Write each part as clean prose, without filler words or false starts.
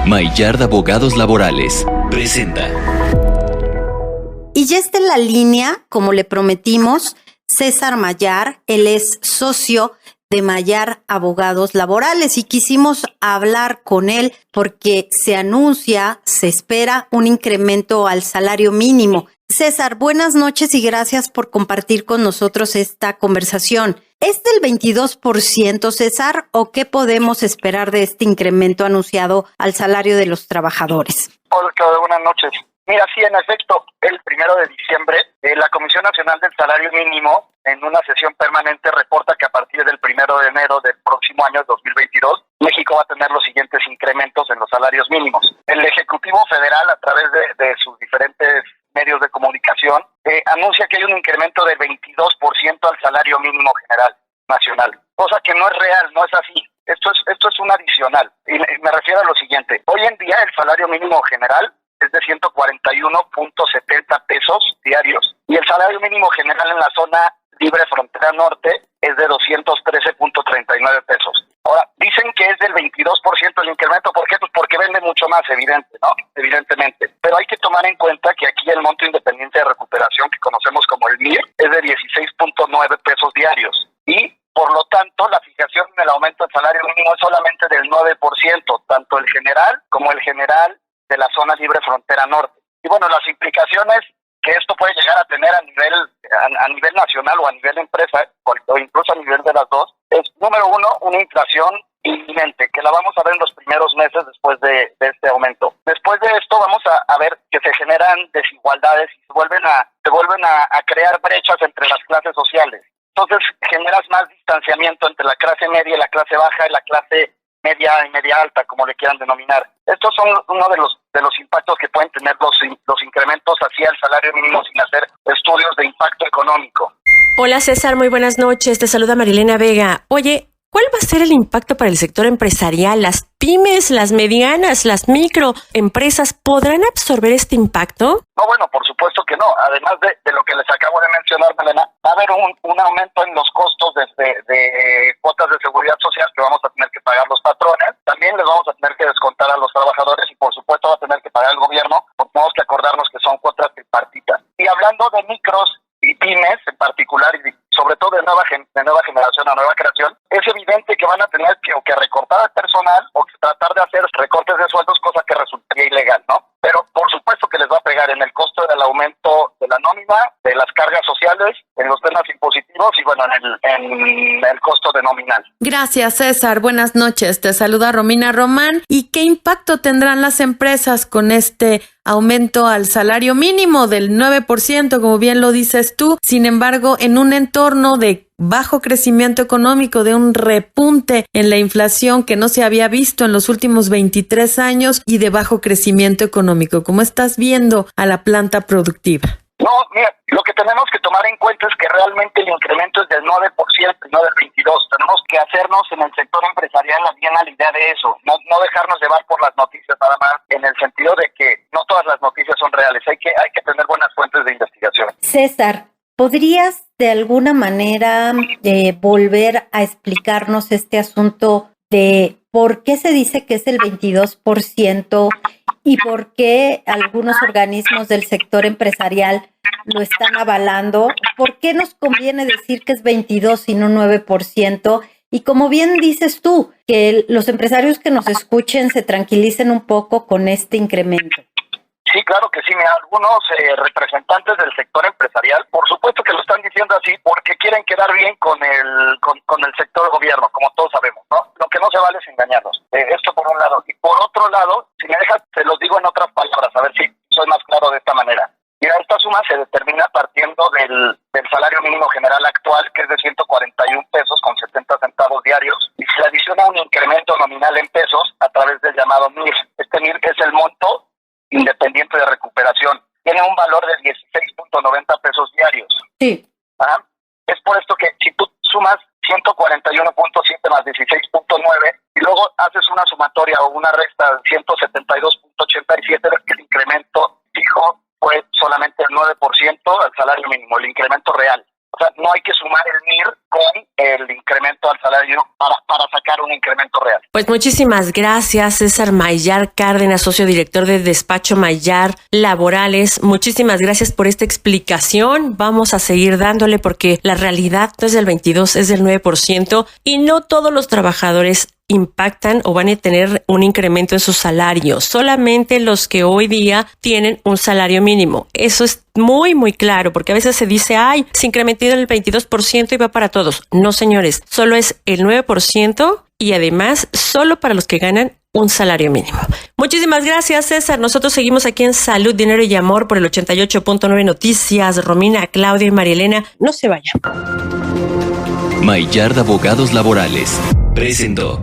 Maillard Abogados Laborales presenta. Y ya está en la línea, como le prometimos, César Maillard. Él es socio de Maillard Abogados Laborales y quisimos hablar con él porque se anuncia, se espera un incremento al salario mínimo. César, buenas noches y gracias por compartir con nosotros esta conversación. ¿Es del 22%, César, o qué podemos esperar de este incremento anunciado al salario de los trabajadores? Hola, buenas noches. Mira, sí, en efecto, el 1 de diciembre, la Comisión Nacional del Salario Mínimo, en una sesión permanente, reporta que a partir del 1 de enero del próximo año 2022, México va a tener los siguientes incrementos en los salarios mínimos. El Ejecutivo Federal, a través de sus diferentes medios de comunicación, anuncia que hay un incremento de 22% al salario mínimo general nacional, cosa que no es real, no es así. Esto es un adicional, y me refiero a lo siguiente. Hoy en día el salario mínimo general es de 141.70 pesos diarios, y el salario mínimo general en la zona libre frontera norte es de 213.39 pesos. Ahora, dicen que es del 22% el incremento. ¿Por qué? Pues porque vende mucho más, evidentemente. Pero hay que tomar en cuenta que aquí el monto independiente de recuperación, que conocemos como el MIR, es de 16.9 pesos diarios. Y, por lo tanto, la fijación en el aumento del salario mínimo es solamente del 9%, tanto el general como el general de la zona libre frontera norte. Y bueno, las implicaciones que esto puede llegar a tener a nivel nacional o a nivel empresa, o incluso a nivel de las dos, es, número uno, una inflación inminente, que la vamos a ver en los primeros meses después de este aumento. Después de esto vamos a ver que se generan desigualdades y se vuelven a crear brechas entre las clases sociales. Entonces generas más distanciamiento entre la clase media y la clase baja y la clase media y media alta, como le quieran denominar. Estos son uno de los impactos que pueden tener los incrementos hacia el salario mínimo sin hacer estudios de impacto económico. Hola César, muy buenas noches. Te saluda Marilena Vega. Oye, ¿cuál va a ser el impacto para el sector empresarial? ¿Las pymes, las medianas, las microempresas podrán absorber este impacto? No, bueno, por supuesto que no. Además de lo que les acabo de mencionar, Malena, va a haber un aumento en los costos de cuotas de seguridad social que vamos a tener que pagar los patrones. También les vamos a tener que descontar a los trabajadores y, por supuesto, va a tener que pagar el gobierno, porque tenemos que acordarnos que son cuotas tripartitas. Y hablando de micros y pymes en particular, y sobre todo de nueva generación a nueva creación, es evidente que van a tener que recortar al personal o que tratar de hacer recortes de sueldos, cosa que resultaría ilegal, ¿no? Pero por supuesto que les va a pegar en el costo del aumento de la nómina, de las cargas sociales, en los temas impositivos y bueno, en el costo de nominal. Gracias, César. Buenas noches. Te saluda Romina Román. ¿Y qué impacto tendrán las empresas con este aumento al salario mínimo del 9%, como bien lo dices tú? Sin embargo, en un entorno de bajo crecimiento económico, de un repunte en la inflación que no se había visto en los últimos 23 años y de bajo crecimiento económico. ¿Cómo estás viendo a la planta productiva? No, mira, lo que tenemos que tomar en cuenta es que realmente el incremento es del 9% y no del 22%. Tenemos que hacernos en el sector empresarial bien a la idea de eso, no dejarnos llevar por las noticias nada más, en el sentido de que no todas las noticias son reales, hay que tener buenas fuentes de investigación. César, ¿podrías de alguna manera volver a explicarnos este asunto de por qué se dice que es el 22% y por qué algunos organismos del sector empresarial lo están avalando? ¿Por qué nos conviene decir que es 22 y no 9%? Y como bien dices tú, que los empresarios que nos escuchen se tranquilicen un poco con este incremento. Sí, claro que sí. Mira, algunos representantes del sector empresarial, por supuesto que lo están diciendo así porque quieren quedar bien con el sector gobierno, como todos sabemos, ¿no? Lo que no se vale es engañarnos. Esto por un lado. Y por otro lado, si me dejas, te los digo en otras palabras, a ver si soy más claro de esta manera. Mira, esta suma se determina partiendo del salario mínimo general actual, que es de 141 pesos con 70 centavos diarios, y se adiciona un incremento nominal en pesos a través del llamado MIR. Este MIR es el monto independiente de recuperación. Tiene un valor de 16.90 pesos diarios. Sí. ¿Ah? Es por esto que si tú sumas 141.7 más 16.9 y luego haces una sumatoria o una resta de 172.87, el incremento fijo fue solamente el 9% al salario mínimo, el incremento real. O sea, no hay que sumar el MIR con el incremento al salario para sacar un incremento real. Pues muchísimas gracias, César Maillar Cárdenas, socio director del despacho Maillar Laborales. Muchísimas gracias por esta explicación. Vamos a seguir dándole porque la realidad no es del 22, es del 9% y no todos los trabajadores impactan o van a tener un incremento en su salario, solamente los que hoy día tienen un salario mínimo. Eso es muy, muy claro, porque a veces se dice, ay, se incrementó el 22% y va para todos. No, señores, solo es el 9% y además solo para los que ganan un salario mínimo. Muchísimas gracias, César. Nosotros seguimos aquí en Salud, Dinero y Amor por el 88.9 Noticias. Romina, Claudia y Marielena, no se vayan. Maillar de Abogados Laborales presentó.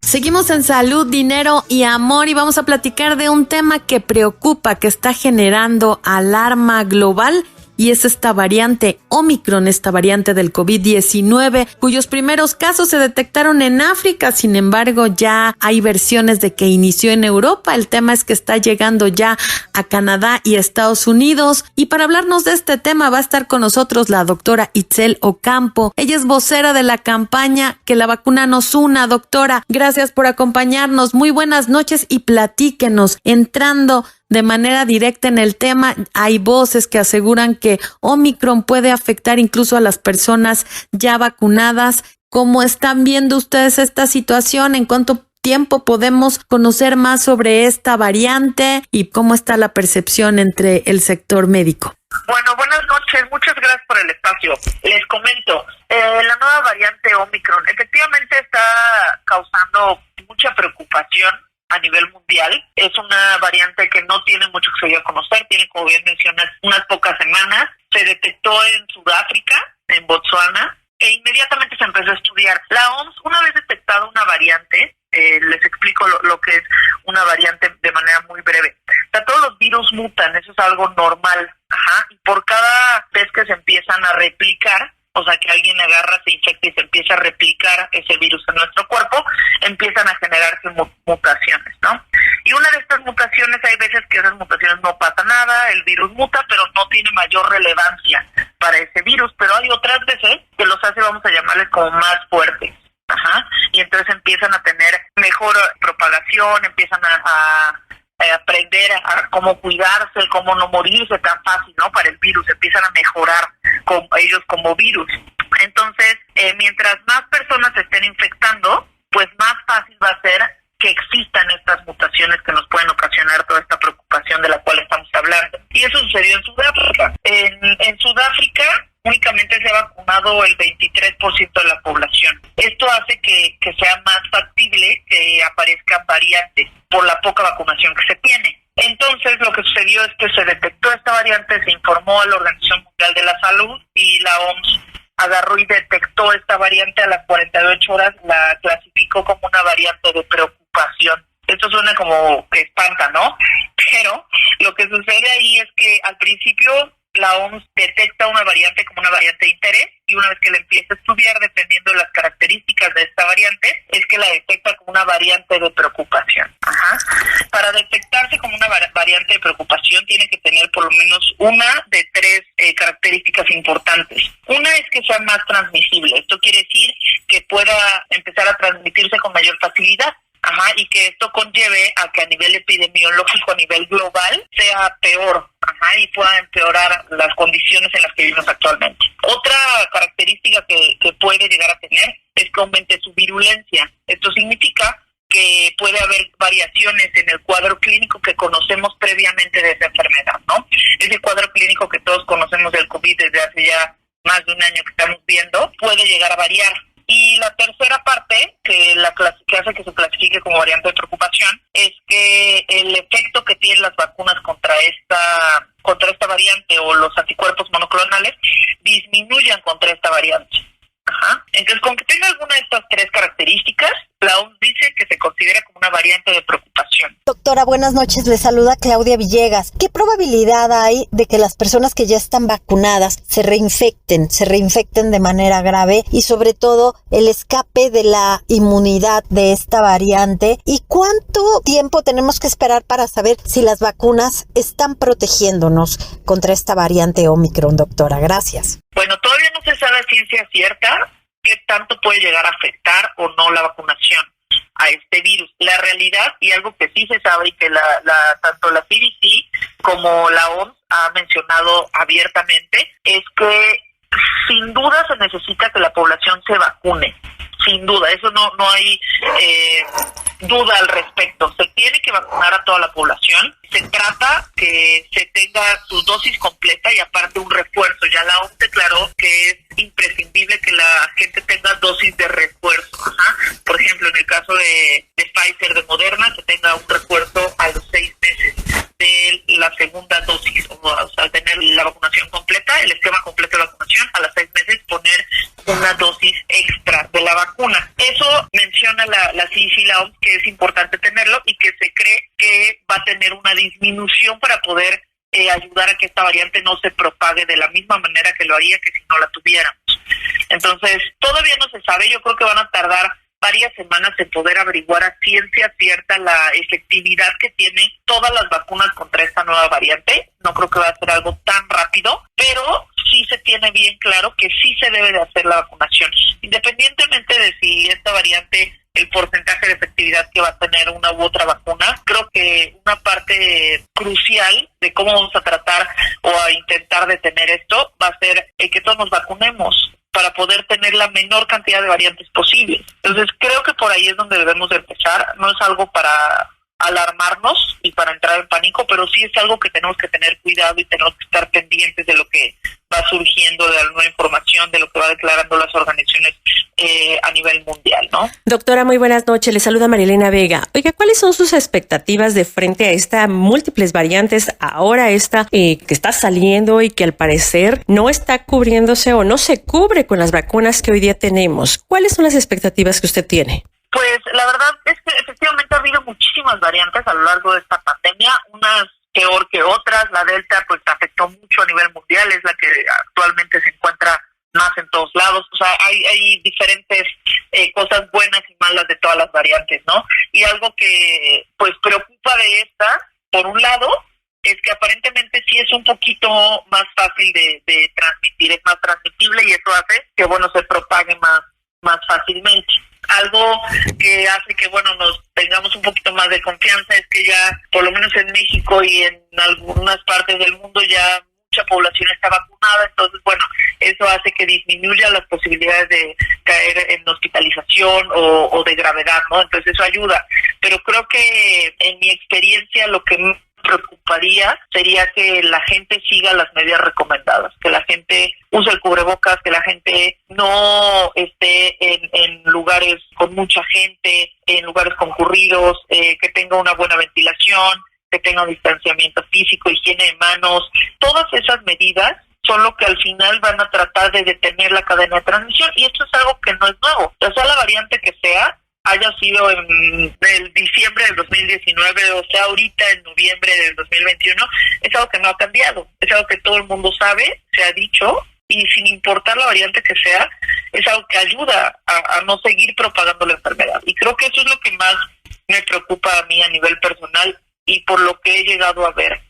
Seguimos en Salud, Dinero y Amor y vamos a platicar de un tema que preocupa, que está generando alarma global. Y es esta variante Omicron, esta variante del COVID-19, cuyos primeros casos se detectaron en África. Sin embargo, ya hay versiones de que inició en Europa. El tema es que está llegando ya a Canadá y Estados Unidos. Y para hablarnos de este tema va a estar con nosotros la doctora Itzel Ocampo. Ella es vocera de la campaña Que la vacuna nos una. Doctora, gracias por acompañarnos. Muy buenas noches y platíquenos. Entrando de manera directa en el tema, hay voces que aseguran que Omicron puede afectar incluso a las personas ya vacunadas. ¿Cómo están viendo ustedes esta situación? ¿En cuánto tiempo podemos conocer más sobre esta variante? ¿Y cómo está la percepción entre el sector médico? Bueno, buenas noches. Muchas gracias por el espacio. Les comento, la nueva variante Omicron efectivamente está causando mucha preocupación a nivel mundial. Es una variante que no tiene mucho que se dio a conocer, tiene, como bien mencionas, unas pocas semanas. Se detectó en Sudáfrica, en Botsuana, e inmediatamente se empezó a estudiar. La OMS, una vez detectada una variante, les explico lo que es una variante de manera muy breve. O sea, todos los virus mutan, eso es algo normal. Y por cada vez que se empiezan a replicar, o sea, que alguien agarra, se infecta y se empieza a replicar ese virus en nuestro cuerpo, empiezan a generarse mutaciones, ¿no? Y una de estas mutaciones, hay veces que esas mutaciones no pasa nada, el virus muta, pero no tiene mayor relevancia para ese virus, pero hay otras veces que los hace, vamos a llamarles como más fuertes. Y entonces empiezan a tener mejor propagación, empiezan a aprender a cómo cuidarse, cómo no morirse tan fácil, ¿no? Para el virus, empiezan a mejorar ellos como virus. Entonces, mientras más personas se estén infectando, pues más fácil va a ser que existan estas mutaciones que nos pueden ocasionar toda esta preocupación de la cual estamos hablando. Y eso sucedió en Sudáfrica. En Sudáfrica únicamente se ha vacunado el 23% de la población. Esto hace que sea más factible que aparezcan variantes por la poca vacunación que se tiene. Entonces, lo que sucedió es que se detectó esta variante, se informó a la Organización Mundial de la Salud y la OMS agarró y detectó esta variante a las 48 horas, la clasificó como una variante de preocupación. Esto suena como que espanta, ¿no? Pero lo que sucede ahí es que al principio la OMS detecta una variante como una variante de interés y una vez que la empieza a estudiar, dependiendo de las características de esta variante, es que la detecta como una variante de preocupación. Para detectarse como una variante de preocupación tiene que tener por lo menos una de tres características importantes. Una es que sea más transmisible. Esto quiere decir que pueda empezar a transmitirse con mayor facilidad. Y que esto conlleve a que a nivel epidemiológico, a nivel global, sea peor, y pueda empeorar las condiciones en las que vivimos actualmente. Otra característica que puede llegar a tener es que aumente su virulencia. Esto significa que puede haber variaciones en el cuadro clínico que conocemos previamente de esa enfermedad, ¿no? Ese cuadro clínico que todos conocemos del COVID desde hace ya más de un año que estamos viendo, puede llegar a variar. Y la tercera parte, que hace que se clasifique como variante de preocupación, es que el efecto que tienen las vacunas contra esta variante o los anticuerpos monoclonales disminuyan contra esta variante. Entonces, con que tenga alguna de estas tres características, la OMS dice que se considera como una variante de preocupación. Doctora Doctora, buenas noches. Le saluda Claudia Villegas. ¿Qué probabilidad hay de que las personas que ya están vacunadas se reinfecten de manera grave y sobre todo el escape de la inmunidad de esta variante? ¿Y cuánto tiempo tenemos que esperar para saber si las vacunas están protegiéndonos contra esta variante Omicron, doctora? Gracias. Bueno, todavía no se sabe a ciencia cierta qué tanto puede llegar a afectar o no la vacunación a este virus. La realidad, y algo que sí se sabe y que tanto la CDC como la OMS ha mencionado abiertamente, es que sin duda se necesita que la población se vacune. Sin duda, eso no hay duda al respecto. Se tiene que vacunar a toda la población. Se trata que se tenga su dosis completa y aparte un refuerzo. Ya la OMS declaró que es imprescindible que la gente tenga dosis de refuerzo. Por ejemplo, en el caso de Pfizer, de Moderna, se tenga un refuerzo a los 6 meses de la segunda dosis. O sea, tener la vacunación completa, el esquema completo de vacunación, a los 6 meses poner una dosis extra de la vacuna. Eso menciona la CDC y la OMS, que es importante tenerlo y que se cree que va a tener una disminución para poder ayudar a que esta variante no se propague de la misma manera que lo haría que si no la tuviéramos. Entonces, todavía no se sabe. Yo creo que van a tardar varias semanas en poder averiguar a ciencia cierta la efectividad que tienen todas las vacunas contra esta nueva variante. No creo que va a ser algo tan rápido, pero sí se tiene bien claro que sí se debe de hacer la vacunación. Independientemente de si esta variante, el porcentaje de efectividad que va a tener una u otra vacuna, creo que una parte crucial de cómo vamos a tratar o a intentar detener esto va a ser el que todos nos vacunemos para poder tener la menor cantidad de variantes posibles. Entonces creo que por ahí es donde debemos de empezar. No es algo para alarmarnos y para entrar en pánico, pero sí es algo que tenemos que tener cuidado y tenemos que estar pendientes de lo que va surgiendo, de la nueva información, de lo que va declarando las organizaciones a nivel mundial, ¿no? Doctora, muy buenas noches. Le saluda Marilena Vega. Oiga, ¿cuáles son sus expectativas de frente a estas múltiples variantes, ahora esta que está saliendo y que al parecer no está cubriéndose o no se cubre con las vacunas que hoy día tenemos? ¿Cuáles son las expectativas que usted tiene? Pues la verdad es que efectivamente ha habido muchísimas variantes a lo largo de esta pandemia, unas peor que otras. La Delta pues afectó mucho a nivel mundial, es la que actualmente se encuentra más en todos lados. O sea, hay diferentes cosas buenas y malas de todas las variantes, ¿no? Y algo que pues preocupa de esta, por un lado, es que aparentemente sí es un poquito más fácil de transmitir, es más transmitible y eso hace que, bueno, se propague más fácilmente. Algo que hace que, bueno, nos tengamos un poquito más de confianza es que ya, por lo menos en México y en algunas partes del mundo, ya mucha población está vacunada. Entonces, bueno, eso hace que disminuya las posibilidades de caer en hospitalización o de gravedad, ¿no? Entonces eso ayuda. Pero creo que en mi experiencia lo que me preocuparía sería que la gente siga las medidas recomendadas, que la gente use el cubrebocas, que la gente no esté en lugares con mucha gente, en lugares concurridos, que tenga una buena ventilación, que tenga un distanciamiento físico, higiene de manos. Todas esas medidas son lo que al final van a tratar de detener la cadena de transmisión, y esto es algo que no es nuevo. O sea la variante que sea, haya sido en el diciembre del 2019 o sea ahorita en noviembre del 2021, es algo que no ha cambiado, es algo que todo el mundo sabe, se ha dicho, y sin importar la variante que sea, es algo que ayuda a no seguir propagando la enfermedad. Y creo que eso es lo que más me preocupa a mí a nivel personal y por lo que he llegado a ver.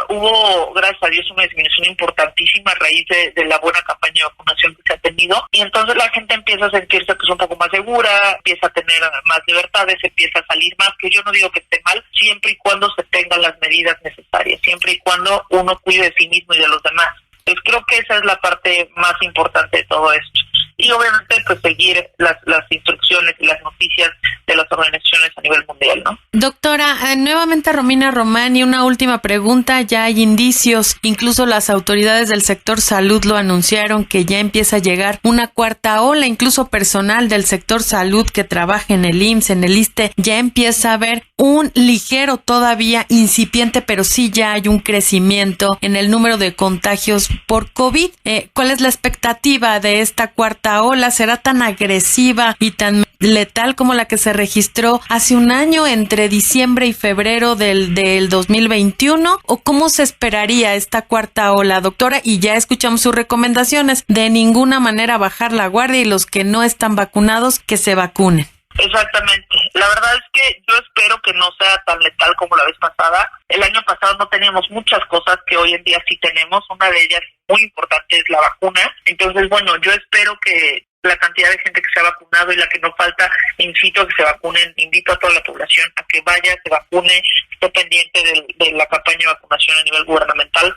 Hubo, gracias a Dios, una disminución importantísima a raíz de la buena campaña de vacunación que se ha tenido, y entonces la gente empieza a sentirse pues un poco más segura, empieza a tener más libertades, empieza a salir más, que yo no digo que esté mal, siempre y cuando se tengan las medidas necesarias, siempre y cuando uno cuide de sí mismo y de los demás. Pues creo que esa es la parte más importante de todo esto. Y obviamente pues seguir las instrucciones y las noticias de las organizaciones a nivel mundial, ¿no? Doctora, nuevamente Romina Román, y una última pregunta. Ya hay indicios, incluso las autoridades del sector salud lo anunciaron, que ya empieza a llegar una cuarta ola, incluso personal del sector salud que trabaja en el IMSS, en el ISSSTE, ya empieza a haber un ligero, todavía incipiente, pero sí ya hay un crecimiento en el número de contagios por COVID. ¿Cuál es la expectativa de esta cuarta cuarta ola será tan agresiva y tan letal como la que se registró hace un año entre diciembre y febrero del 2021? ¿O cómo se esperaría esta cuarta ola, doctora? Y ya escuchamos sus recomendaciones, de ninguna manera bajar la guardia y los que no están vacunados que se vacunen. Exactamente. La verdad es que yo espero que no sea tan letal como la vez pasada. El año pasado no teníamos muchas cosas que hoy en día sí tenemos. Una de ellas muy importante es la vacuna. Entonces, bueno, yo espero que la cantidad de gente que se ha vacunado y la que no falta, incito a que se vacunen, invito a toda la población a que vaya, se vacune, esté pendiente de la campaña de vacunación a nivel gubernamental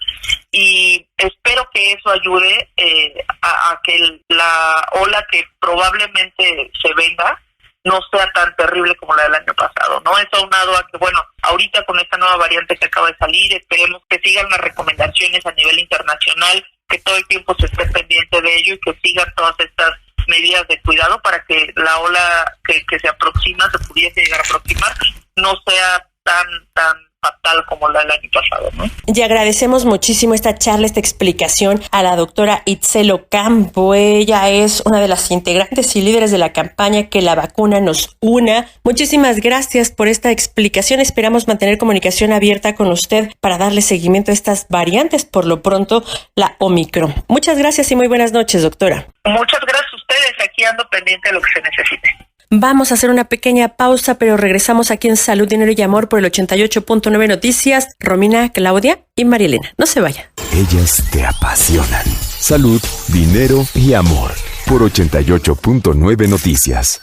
y espero que eso ayude a que la ola que probablemente se venga no sea tan terrible como la del año pasado, ¿no? Eso aunado a que, bueno, ahorita con esta nueva variante que acaba de salir, esperemos que sigan las recomendaciones a nivel internacional, que todo el tiempo se esté pendiente de ello y que sigan todas estas medidas de cuidado para que la ola que se aproxima, se pudiese llegar a aproximar, no sea tan fatal como la del año pasado, ¿no? Y agradecemos muchísimo esta charla, esta explicación a la doctora Itzel Ocampo. Ella es una de las integrantes y líderes de la campaña Que la vacuna nos una. Muchísimas gracias por esta explicación. Esperamos mantener comunicación abierta con usted para darle seguimiento a estas variantes, por lo pronto la Omicron. Muchas gracias y muy buenas noches, doctora. Muchas gracias a ustedes. Aquí ando pendiente de lo que se necesite. Vamos a hacer una pequeña pausa, pero regresamos aquí en Salud, Dinero y Amor por el 88.9 Noticias. Romina, Claudia y Marielena. No se vayan. Ellas te apasionan. Salud, Dinero y Amor por 88.9 Noticias.